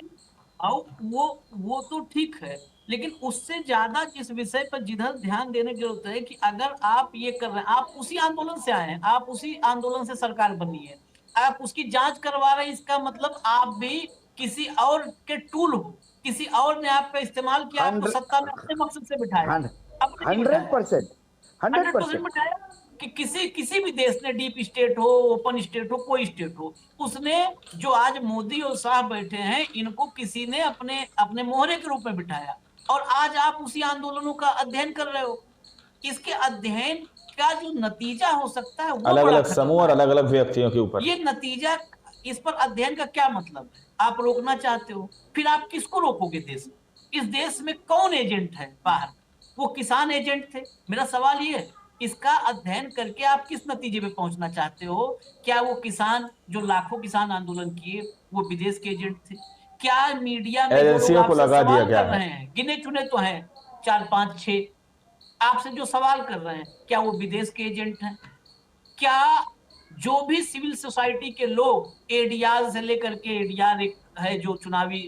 वो तो ठीक है, लेकिन उससे ज्यादा जिस विषय पर जिधर ध्यान देने की जरूरत है कि अगर आप ये कर रहे हैं, आप उसी आंदोलन से आए हैं, आप उसी आंदोलन से सरकार बनी है, आप उसकी जांच करवा रहे हैं, इसका मतलब आप भी किसी और के टूल हो, किसी और ने आपका इस्तेमाल किया, आपको सत्ता में अपने मकसद से बिठाया, अपने 100% 100% बिठाया कि किसी भी देश ने, डीप स्टेट हो, ओपन स्टेट हो, कोई स्टेट हो, उसने जो आज मोदी और शाह बैठे हैं, इनको किसी ने अपने मोहरे के रूप में बिठाया, और आज आप उसी आंदोलनों का अध्ययन कर रहे हो। इसके अध्ययन का जो नतीजा हो सकता है वो अलग बड़ा अलग समूह और अलग अलग व्यक्तियों के ऊपर। ये नतीजा, इस पर अध्ययन का क्या मतलब है? आप रोकना चाहते हो, फिर आप किसको रोकोगे? देश में, इस देश में कौन एजेंट है बाहर? वो किसान एजेंट थे। मेरा सवाल ये है, इसका अध्ययन करके आप किस नतीजे पे पहुंचना चाहते हो? क्या वो किसान जो लाखों किसान आंदोलन किए वो विदेश के एजेंट थे? क्या मीडिया में जो लोग एजेंसियों को आपसे लगा दिया सवाल गया कर रहे हैं, गिने चुने तो हैं 4-5-6, आपसे जो सवाल कर रहे हैं, क्या वो विदेश के एजेंट हैं? क्या जो भी सिविल सोसाइटी के लोग, एडीआर से लेकर के, एडीआर एक है जो चुनावी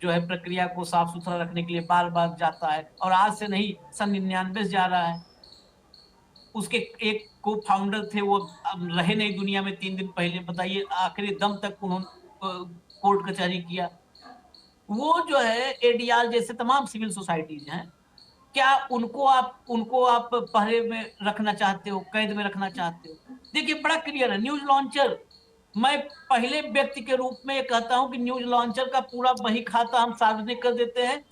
जो है प्रक्रिया को साफ सुथरा रखने के लिए बार बार जाता है, और आज से नहीं सन 99 से जा रहा है, उसके एक को फाउंडर थे, वो अब रहे नहीं दुनिया में 3 दिन पहले, बताइए आखिरी दम तक उन्होंने कोर्ट कचहरी किया। वो जो है एडीआर जैसे तमाम सिविल सोसाइटीज हैं, क्या उनको आप पहरे में रखना चाहते हो, कैद में रखना चाहते हो? देखिए बड़ा क्लियर है। न्यूज लॉन्चर, मैं पहले व्यक्ति के रूप में कहता हूं कि न्यूज लॉन्चर का पूरा बही खाता हम सार्वजनिक कर देते हैं।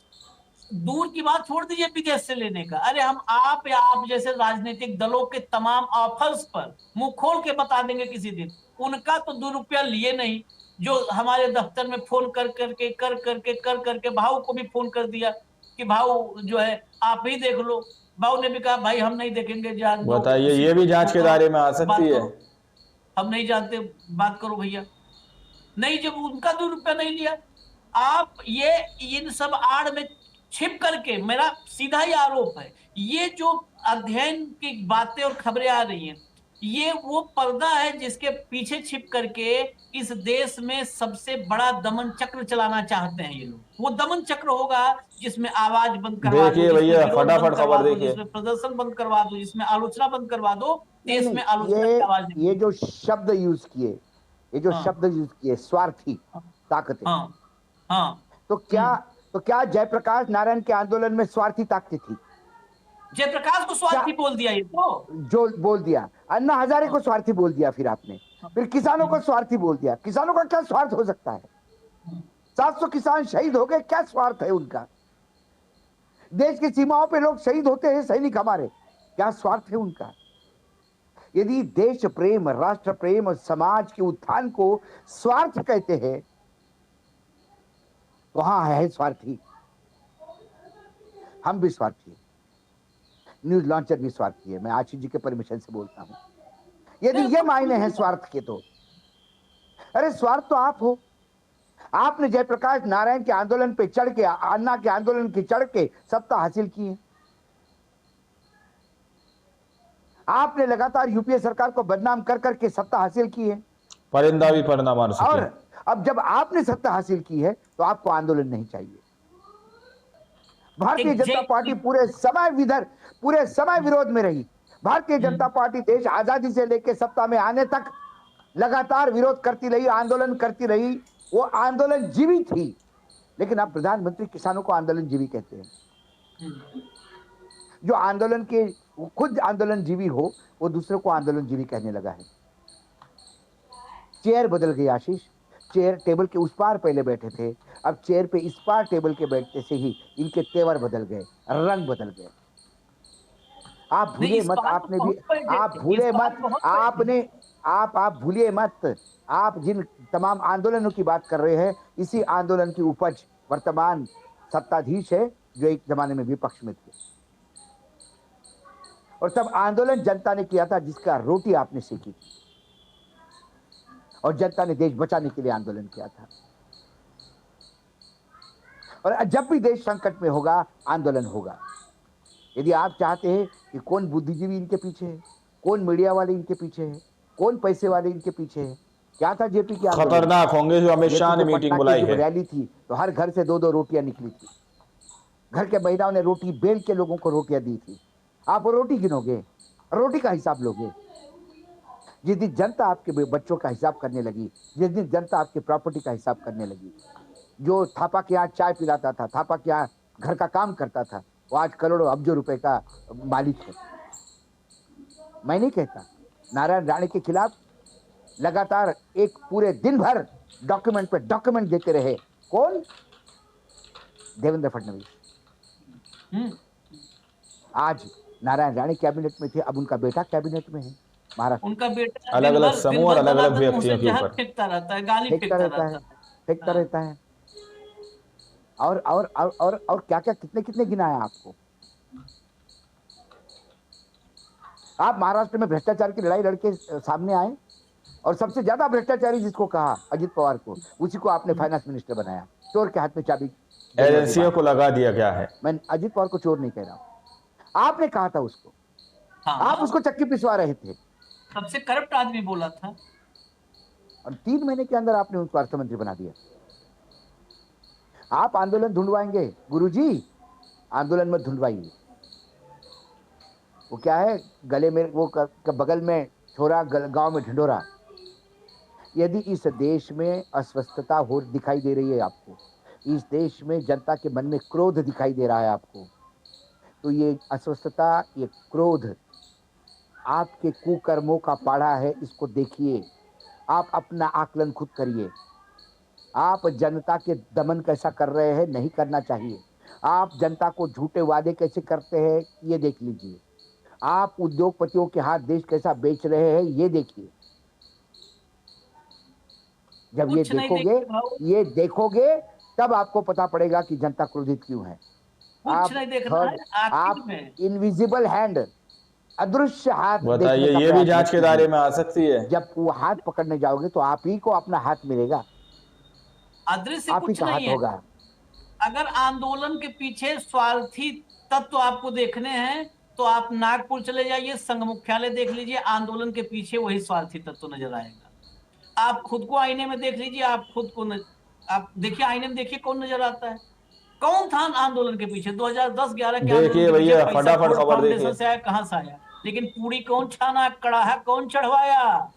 दूर की बात छोड़ दीजिए विदेश से लेने का, अरे हम आप या आप जैसे राजनीतिक दलों के तमाम ऑफर्स पर मुंह खोल के बता देंगे किसी दिन, उनका तो 2 रुपया लिए नहीं, जो हमारे दफ्तर में फोन कर करके भाऊ को भी फोन कर दिया कि भाऊ जो है आप ही देख लो। भाऊ ने भी कहा भाई हम नहीं देखेंगे, जान दो, बताइए, ये भी जांच के दायरे में आ सकती है। हम नहीं जानते, बात करो भैया। नहीं, जब उनका 2 रुपया नहीं लिया, आप ये इन सब आड़ में छिप करके, मेरा सीधा ही आरोप है, ये जो अध्ययन की बातें और खबरें आ रही हैं, ये वो पर्दा है जिसके पीछे छिप करके इस देश में सबसे बड़ा दमन चक्र चलाना चाहते हैं ये लोग। वो दमन चक्र होगा जिसमें आवाज बंद करवा दो, देखिए जिसमें भैया, विरोध बंद फटाफट करवा खबर दो, देखिए। जिसमें प्रदर्शन बंद करवा दो, जिसमें आलोचना बंद करवा दो, नहीं देश नहीं, में आलोचना की आवाज नहीं। ये जो शब्द यूज किए, ये जो हाँ शब्द यूज किए, स्वार्थी ताकतें, हाँ हाँ। तो क्या जयप्रकाश नारायण के आंदोलन में स्वार्थी ताकतें थी? जयप्रकाश को क्या स्वार्थी बोल दिया ये तो। जो बोल दिया, अन्ना हजारे को हाँ, स्वार्थी बोल दिया, फिर आपने फिर किसानों को स्वार्थी बोल दिया। किसानों का क्या स्वार्थ हो सकता है? 700 किसान शहीद हो गए, क्या स्वार्थ है उनका? देश की सीमाओं पे लोग शहीद होते हैं, सैनिक हमारे, क्या स्वार्थ है उनका? यदि देश प्रेम, राष्ट्र प्रेम और समाज के उत्थान को स्वार्थ कहते हैं, वहां है स्वार्थी। हम भी स्वार्थी हैं, न्यूज लॉन्चर भी स्वार्थी है। मैं आशीष जी के परमिशन से बोलता हूं, यदि ये मायने हैं स्वार्थ के, तो अरे स्वार्थ तो आप हो। आपने जयप्रकाश नारायण के आंदोलन पे चढ़ के, अन्ना के आंदोलन की चढ़ के सत्ता हासिल की है। आपने लगातार यूपीए सरकार को बदनाम कर करके सत्ता हासिल की है। परिंदा भी पर ना मार सके। और अब जब आपने सत्ता हासिल की है तो आपको आंदोलन नहीं चाहिए। भारतीय जनता पार्टी पूरे समय विरोध में रही। भारतीय जनता पार्टी देश आजादी से लेकर सत्ता में आने तक लगातार विरोध करती रही, आंदोलन करती रही। वो आंदोलन जीवी थी, लेकिन अब प्रधानमंत्री किसानों को आंदोलन जीवी कहते हैं। जो आंदोलन के खुद आंदोलन जीवी हो, वो दूसरों को आंदोलन जीवी कहने लगा है। चेयर बदल गई आशीष। चेयर टेबल के उस पार पहले बैठे थे, अब चेयर पे इस पार टेबल के बैठने से ही इनके तेवर बदल गए, रंग बदल गए। आप भूलिए मत, आपने भी, आप भूले मत, आप भूलिए मत, आप जिन तमाम आंदोलनों की बात कर रहे हैं, इसी आंदोलन की उपज वर्तमान सत्ताधीश है, जो एक जमाने में विपक्ष में थे। और तब आंदोलन जनता ने किया था, जिसका रोटी आपने सेकी थी, और जनता ने देश बचाने के लिए आंदोलन किया था। और जब भी देश संकट में होगा, आंदोलन होगा। यदि आप चाहते हैं कि कौन बुद्धिजीवी इनके पीछे है, कौन मीडिया वाले इनके पीछे है, कौन पैसे वाले इनके पीछे है, क्या था जेपी की आंदोलन? खतरनाक होंगे जो अमित शाह ने मीटिंग बुलाई है। रैली थी तो हर घर से 2-2 रोटियां निकली थी। घर के महिलाओं ने रोटी बेल के लोगों को रोटियां दी थी। आप रोटी गिनोगे, रोटी का हिसाब लोगे? जिस दिन जनता आपके बच्चों का हिसाब करने लगी, जिस दिन जनता आपके प्रॉपर्टी का हिसाब करने लगी, जो थापा के यहाँ चाय पिलाता था, थापा के यहाँ घर का काम करता था, वो आज करोड़ों अब्जों रुपए का मालिक है। मैं नहीं कहता, नारायण राणे के खिलाफ लगातार एक पूरे दिन भर डॉक्यूमेंट पे डॉक्यूमेंट देते रहे। कौन? देवेंद्र फडणवीस। आज नारायण राणे कैबिनेट में थे, अब उनका बेटा कैबिनेट में है महाराष्ट्र। उनका बेटा अलग अलग समूह और अलग अलग व्यक्तियों के ऊपर फेंकता रहता है, गाली फेंकता रहता है। और क्या क्या कितने गिनाया आपको? आप महाराष्ट्र में भ्रष्टाचार की लड़ाई लड़के सामने आए, और सबसे ज्यादा भ्रष्टाचारी जिसको कहा, अजित पवार को, उसी को आपने फाइनेंस मिनिस्टर बनाया। चोर के हाथ में चाबी एजेंसियों को लगा दिया गया है। मैं अजित पवार को चोर नहीं कह रहा हूं, आपने कहा था उसको। आप उसको चक्की पिसवा रहे थे, सबसे करप्ट आदमी बोला था, और 3 महीने के अंदर आपने उनको अर्थमंत्री बना दिया। आप आंदोलन ढूंढवाएंगे, गुरुजी आंदोलन में ढूंढवाइए। वो क्या है, गले में वो बगल में छोरा, गांव में ढिंडोरा। यदि इस देश में अस्वस्थता हो दिखाई दे रही है आपको, इस देश में जनता के मन में क्रोध दिखाई दे रहा है आपको, तो ये अस्वस्थता, ये क्रोध आपके कुकर्मों का पाढ़ा है। इसको देखिए, आप अपना आकलन खुद करिए। आप जनता के दमन कैसा कर रहे हैं, नहीं करना चाहिए। आप जनता को झूठे वादे कैसे करते हैं, ये देख लीजिए। आप उद्योगपतियों के हाथ देश कैसा बेच रहे हैं, ये देखिए। जब ये देखोगे तब आपको पता पड़ेगा कि जनता क्रोधित क्यों है। आप इनविजिबल हैंड, अदृश्य हाथ, बताइए, ये भी जांच के दायरे में आ सकती है। जब वो हाथ पकड़ने जाओगे तो आप ही को अपना हाथ मिलेगा, अदृश्य आप ही कुछ का हाथ नहीं है। होगा। अगर आंदोलन के पीछे स्वार्थी तत्व आपको देखने हैं तो आप नागपुर चले जाइए, संघ मुख्यालय देख लीजिए, आंदोलन के पीछे वही स्वार्थी तत्व नजर आएगा। आप खुद को आईने में देख लीजिए, आप खुद को आप देखिए आईने में, देखिए कौन नजर आता है, कौन था आंदोलन के पीछे। 2010-11 के आंदोलन देखिए के पीछे भैया, पैसा फटाफट फोर्ड खबर फाउंडेशन देखिए। से आया, कहां से आया, लेकिन पूरी कौन छाना, कड़ाहा कौन चढ़वाया।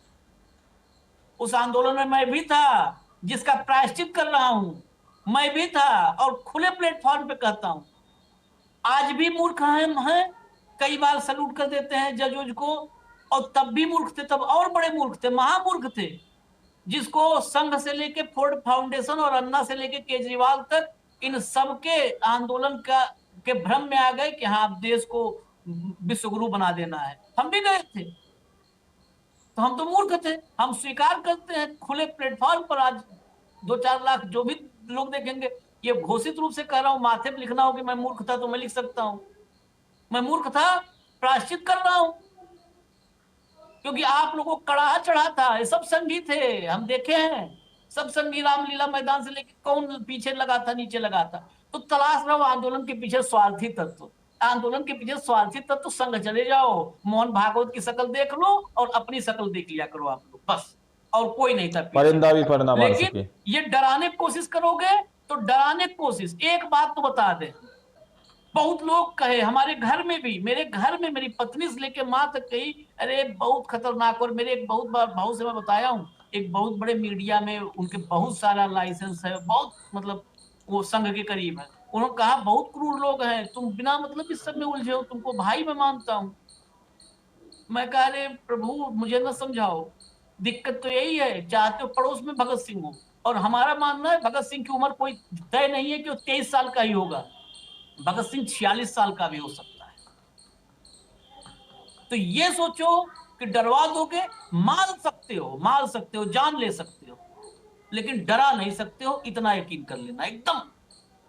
उस आंदोलन में मैं भी था, जिसका प्रायश्चित कर रहा हूं, मैं भी था, और खुले प्लेटफॉर्म पे कहता हूं। आज भी मूर्ख हैं, कई बार सल्यूट कर देते हैं जज को, और तब भी मूर्ख थे, तब और बड़े मूर्ख थे, महामूर्ख थे, जिसको संघ से लेके फोर्ड फाउंडेशन और अन्ना से लेके केजरीवाल तक, इन सबके आंदोलन के भ्रम में आ गए कि हाँ देश को विश्वगुरु बना देना है। हम भी गए थे, तो हम तो मूर्ख थे। हम स्वीकार करते हैं खुले प्लेटफॉर्म पर, आज 2-4 लाख जो भी लोग देखेंगे, ये घोषित रूप से कह रहा हूं, माथे पे लिखना हो कि मैं मूर्ख था तो मैं लिख सकता हूं, मैं मूर्ख था, प्रायश्चित कर रहा हूं, क्योंकि आप लोगों को कड़ाहा चढ़ा था। ये सब संगी थे, हम देखे हैं, सब संगी रामलीला मैदान से लेके कौन पीछे लगा था, नीचे लगा था। तो तलाश रहो आंदोलन के पीछे स्वार्थी तत्व, आंदोलन के पीछे स्वार्थी तत्व, संघ चले जाओ, मोहन भागवत की शक्ल देख लो और अपनी शक्ल देख लिया करो आप लोग, बस, और कोई नहीं था पीछे। परिंदा भी पर ना मार लेकिन सके। ये डराने की कोशिश करोगे तो डराने की कोशिश, एक बात तो बता दे, बहुत लोग कहे, हमारे घर में भी, मेरे घर में मेरी पत्नी से लेके माँ तक कही, अरे बहुत खतरनाक। और मेरे एक बहुत बार भाव से मैं बताया हूँ, एक बहुत बड़े मीडिया में उनके बहुत सारा लाइसेंस है, बहुत मतलब वो संघ के करीब है, उन्होंने कहा बहुत क्रूर लोग हैं, तुम बिना मतलब इस सब में उलझे हो, तुमको भाई मैं मानता हूँ। मैं कह रहे प्रभु मुझे न समझाओ, दिक्कत तो यही है, चाहते हो पड़ोस में भगत सिंह हो, और हमारा मानना है भगत सिंह की उम्र कोई तय नहीं है कि वो 23 साल का ही होगा, भगत सिंह 46 साल का भी हो सकता है। तो ये सोचो कि डरवा दोगे, मार सकते हो, जान ले सकते हो, लेकिन डरा नहीं सकते हो, इतना यकीन कर लेना, एकदम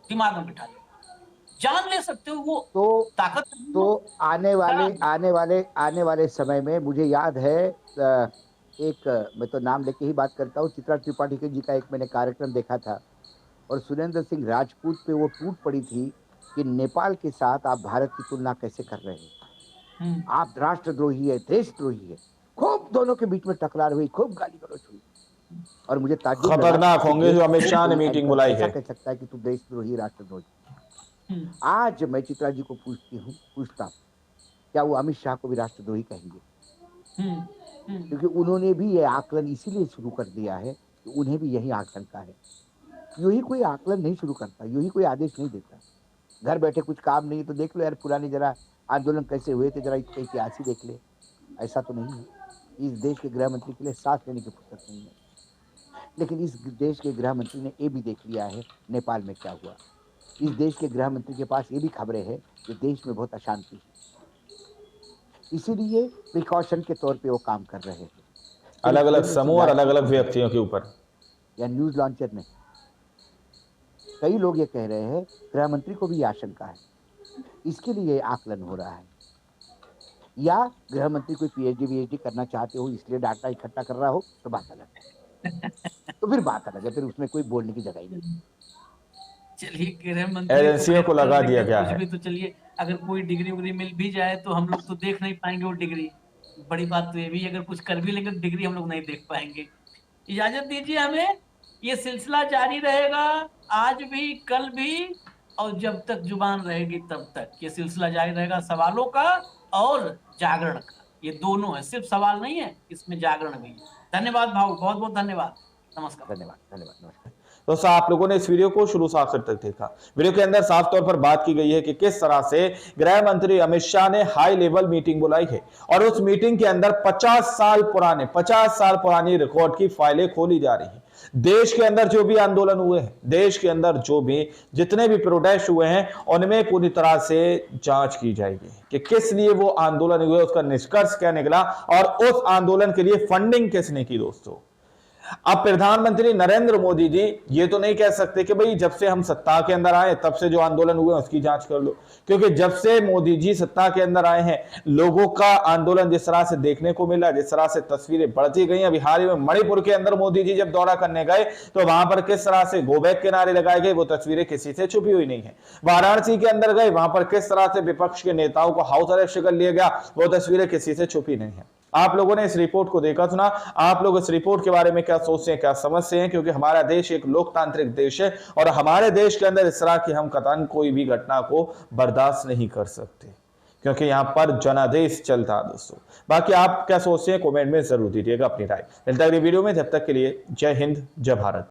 दिमाग में बिठा लेना। जान ले सकते हो, वो तो ताकत आने वाले समय में मुझे याद है, एक मैं तो नाम लेके ही बात करता हूँ, चित्रा त्रिपाठी जी का एक मैंने कार्यक्रम देखा था, और सुरेंद्र सिंह राजपूत पे वो टूट पड़ी थी कि नेपाल के साथ आप भारत की तुलना कैसे कर रहे हैं, आप राष्ट्रद्रोही है, देशद्रोही है। खूब दोनों के बीच में टकरार हुई, खूब गाली गलौज हुई, और मुझे ताज्जुब लगा खतरनाक कि होंगे जो अमित शाह ने कोई मीटिंग एंकर बुलाई ऐसा है। कह सकता है कि तू देशद्रोही, राष्ट्रद्रोही। आज मैं चित्रा जी को पूछता हूँ, क्या वो अमित शाह को भी राष्ट्रद्रोही कहेंगे? क्योंकि उन्होंने भी ये आकलन इसीलिए शुरू कर दिया है कि उन्हें भी यही आशंका है। यूं ही कोई आकलन नहीं शुरू करता, यूं ही कोई आदेश नहीं देता। घर बैठे कुछ काम नहीं तो देख लो यार, पुराने जरा आंदोलन कैसे हुए थे, जरा इसका इतिहास ही देख ले। ऐसा तो नहीं है। इस देश के गृह मंत्री के लिए सांस लेने की फुर्सत नहीं है। लेकिन इस देश के गृह मंत्री ने ये भी देख लिया है नेपाल में क्या हुआ। इस देश के गृह मंत्री के पास ये भी खबरें हैं कि देश में बहुत अशांति है, इसीलिए प्रिकॉशन के तौर पे वो काम कर रहे हैं। अलग अलग समूह और अलग अलग व्यक्तियों के ऊपर, या न्यूज लॉन्चर ने, कई लोग ये कह रहे हैं गृह मंत्री को भी आशंका है, इसके लिए आकलन हो रहा है। या गृह मंत्री कोई पीएचडी करना चाहते हो इसलिए डाटा इकट्ठा कर रहा हो, तो बात अलग है। तो फिर बात अलग है, फिर उसमें कोई बोलने की जगह ही नहीं। चलिए गृह मंत्री एजेंसियों को लगा दिया गया है। भी तो चलिए, अगर कोई डिग्री उग्री मिल भी जाए तो हम लोग तो देख नहीं पाएंगे वो डिग्री। बड़ी बात तो ये भी, अगर कुछ कर भी लेंगे तो डिग्री हम लोग नहीं देख पाएंगे। इजाजत दीजिए हमें, ये सिलसिला जारी रहेगा, आज भी कल भी, और जब तक जुबान रहेगी तब तक ये सिलसिला जारी रहेगा, सवालों का और जागरण का। ये दोनों है, सिर्फ सवाल नहीं है, इसमें जागरण भी है। धन्यवाद भाऊ, बहुत बहुत धन्यवाद, नमस्कार। धन्यवाद, नमस्कार। दोस्तों, आप लोगों ने इस वीडियो को शुरू से आखिर तक देखा। वीडियो के अंदर साफ तौर पर बात की गई है कि किस तरह से गृह मंत्री अमित शाह ने हाई लेवल मीटिंग बुलाई है, और उस मीटिंग के अंदर 50 साल पुरानी रिकॉर्ड की फाइलें खोली जा रही हैं। देश के अंदर जो भी आंदोलन हुए हैं, देश के अंदर जो भी जितने भी प्रोटेस्ट हुए हैं, उनमें पूरी तरह से जांच की जाएगी कि किस लिए वो आंदोलन हुए, उसका निष्कर्ष क्या निकला, और उस आंदोलन के लिए फंडिंग किसने की। दोस्तों, अब प्रधानमंत्री नरेंद्र मोदी जी ये तो नहीं कह सकते कि भाई जब से हम सत्ता के अंदर आए तब से जो आंदोलन हुए उसकी जांच कर लो, क्योंकि जब से मोदी जी सत्ता के अंदर आए हैं लोगों का आंदोलन जिस तरह से देखने को मिला, जिस तरह से तस्वीरें बढ़ती गई। अभी हाल ही में मणिपुर के अंदर मोदी जी जब दौरा करने गए तो वहां पर किस तरह से गो बैक के नारे लगाए गए वो तस्वीरें किसी से छुपी हुई नहीं है। वाराणसी के अंदर गए वहां पर किस तरह से विपक्ष के नेताओं को हाउस अरेस्ट कर लिया गया वो तस्वीरें किसी से छुपी नहीं है। आप लोगों ने इस रिपोर्ट को देखा सुना, आप लोग इस रिपोर्ट के बारे में क्या सोचते हैं, क्या समझते हैं? क्योंकि हमारा देश एक लोकतांत्रिक देश है और हमारे देश के अंदर इस तरह की हम कतई कोई भी घटना को बर्दाश्त नहीं कर सकते, क्योंकि यहां पर जनादेश चलता है। दोस्तों बाकी आप क्या सोचते हैं कमेंट में जरूर दीजिएगा अपनी राय। मिलता है अगली वीडियो में, जब तक के लिए जय हिंद जय भारत।